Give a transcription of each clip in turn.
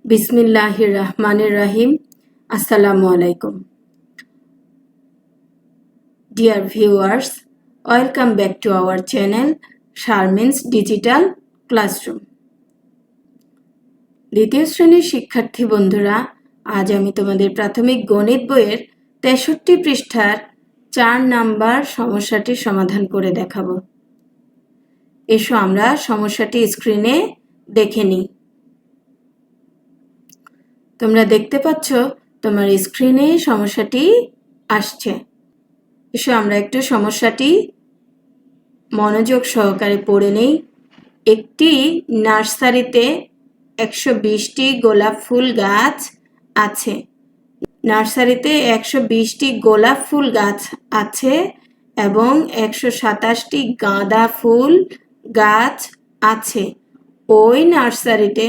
বিসমিল্লাহির রহমানির রহিম। আসসালামু আলাইকুম। Dear viewers, welcome back to our channel Sharmin's Digital Classroom. দ্বিতীয় শ্রেণীর শিক্ষার্থী বন্ধুরা, আজ আমি তোমাদের প্রাথমিক গণিত বইয়ের ৬৩ পৃষ্ঠার ৪ নাম্বার সমস্যাটির সমাধান করে দেখাবো। এসো আমরা সমস্যাটি স্ক্রিনে দেখে নিই। তোমরা দেখতে পাচ্ছ তোমার স্ক্রিনে সমস্যাটি আসছে। এসো আমরা একটু সমস্যাটি মনোযোগ সহকারে পড়ে নেই। একটি নার্সারিতে ১২০টি গোলাপ ফুল গাছ আছে। নার্সারিতে ১২০টি গোলাপ ফুল গাছ আছে এবং ১২৭টি গাঁদা ফুল গাছ আছে। ওই নার্সারিতে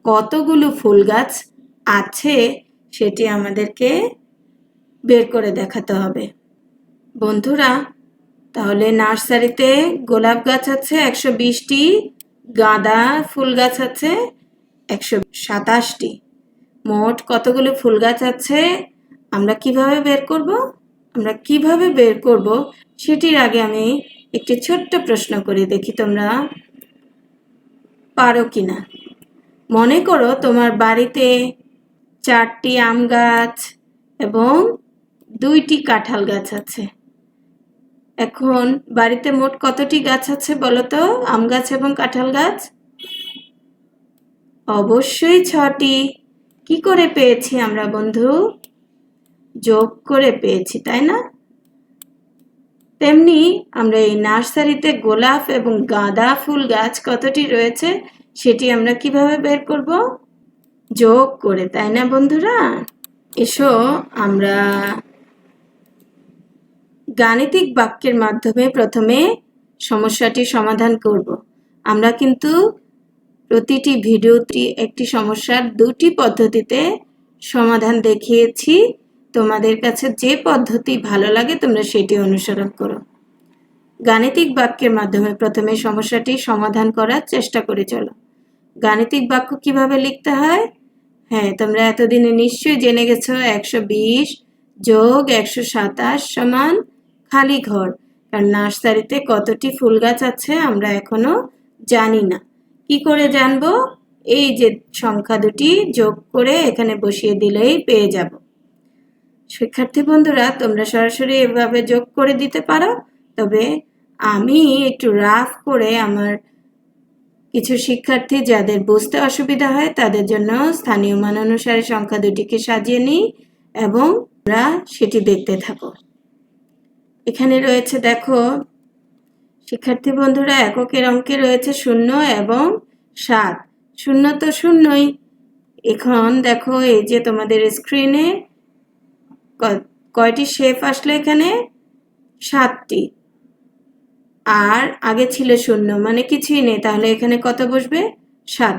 কতগুলো ফুল গাছ আছে সেটি আমাদেরকে বের করে দেখাতে হবে। বন্ধুরা, তাহলে নার্সারিতে গোলাপ গাছ আছে ১২০টি, গাঁদা ফুল গাছ আছে ১২৭টি। মোট কতগুলো ফুল গাছ আছে আমরা কিভাবে বের করব সেটির আগে আমি একটি ছোট্ট প্রশ্ন করে দেখি তোমরা পারো কিনা। মনে করো তোমার বাড়িতে ৪টি আম গাছ এবং ২টি কাঁঠাল গাছ আছে। এখন বাড়িতে মোট কতটি গাছ আছে বলো তো, আম গাছ এবং কাঁঠাল গাছ? অবশ্যই ৬টি। কি করে পেয়েছি আমরা বন্ধু? যোগ করে পেয়েছি, তাই না? তেমনি আমরা এই নার্সারিতে গোলাপ এবং গাঁদা ফুল গাছ কতটি রয়েছে সেটি আমরা কিভাবে বের করব? যোগ করে, তাই না বন্ধুরা? এসো আমরা গাণিতিক বাক্যের মাধ্যমে প্রথমে সমস্যাটি সমাধান করব। আমরা কিন্তু প্রতিটি ভিডিওতে একটি সমস্যার ২টি পদ্ধতিতে সমাধান দেখিয়েছি। তোমাদের কাছে যে পদ্ধতি ভালো লাগে তোমরা সেটি অনুসরণ করো। গাণিতিক বাক্যের মাধ্যমে প্রথমে সমস্যাটি সমাধান করার চেষ্টা করে চলো। গাণিতিক বাক্য কিভাবে লিখতে হয়? হ্যাঁ, তোমরা এতদিনে নিশ্চয়ই জেনে গেছো ১২০ যোগ ১২৭ সমান খালি ঘর। কারণ নার্সারিতে কতটি ফুল গাছ আছে আমরা এখনো জানি না। কি করে জানবো? এই যে সংখ্যা দুটি যোগ করে এখানে বসিয়ে দিলেই পেয়ে যাব। শিক্ষার্থী বন্ধুরা, তোমরা সরাসরি এভাবে যোগ করে দিতে পারো, তবে আমি একটু রাফ করে আমার কিছু শিক্ষার্থী যাদের বুঝতে অসুবিধা হয় তাদের জন্য স্থানীয় মান অনুসারে সংখ্যা দুটিকে সাজিয়ে নিই এবং তোমরা সেটি দেখতে থাকো। এখানে রয়েছে, দেখো শিক্ষার্থী বন্ধুরা, এককের অঙ্কে রয়েছে 0 এবং 7। 0 তো 0ই। এখন দেখো এই যে তোমাদের স্ক্রিনে কয়টি শেপ আসলো? এখানে 7টি। আর আগে ছিল 0, মানে কিছুই নেই, তাহলে এখানে কত বসবে? 7।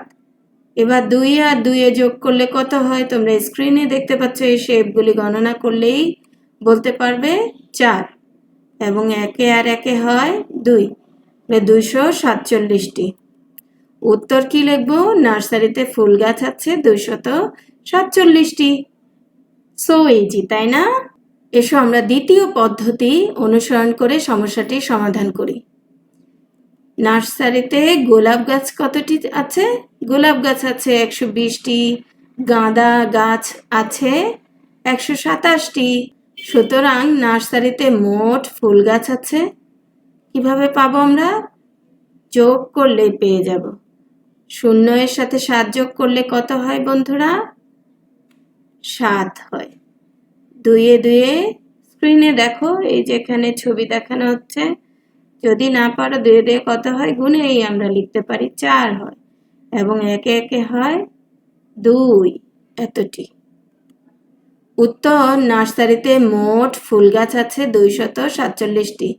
এবার 2 আর 2 যোগ করলে কত হয়? তোমরা স্ক্রিনে দেখতে পাচ্ছ। এই শেপগুলি গণনা করলেই বলতে পারবে 4, এবং 1 আর 1 হয় 2, 247টি। উত্তর কি লিখবো? নার্সারিতে ফুল গাছ আছে 247টি। সো ইজি, তাই না? এসো আমরা দ্বিতীয় পদ্ধতি অনুসরণ করে সমস্যাটি সমাধান করি। নার্সারিতে গোলাপ গাছ কতটি আছে? গোলাপ গাছ আছে 120টি, গাঁদা গাছ আছে 127টি। সুতরাং নার্সারিতে মোট ফুল গাছ আছে। কিভাবে পাবো আমরা? যোগ করলেই পেয়ে যাব। 0 এর সাথে 7 যোগ করলে কত হয় বন্ধুরা? 7 হয়। 2 এ 2 এ স্ক্রিনে দেখো, এই যে এখানে ছবি দেখানো হচ্ছে। যদি না পারো 2 এ 2 কত হয় গুণেই আমরা লিখতে পারি, 4 হয়, এবং 1 এ 1 হয় 2, এতটি। উত্তর, নার্সারিতে মোট ফুল গাছ আছে 247টি।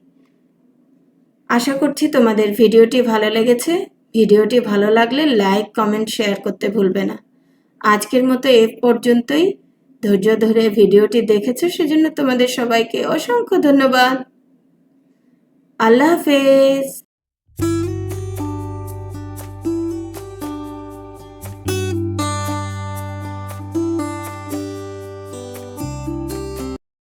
আশা করছি তোমাদের ভিডিওটি ভালো লেগেছে। ভিডিওটি ভালো লাগলে লাইক, কমেন্ট, শেয়ার করতে ভুলবে না। আজকের মতো এ পর্যন্তই। ধৈর্য ধরে ভিডিওটি দেখেছো সেজন্য তোমাদের সবাইকে অসংখ্য ধন্যবাদ। আল্লাহ হাফেজ।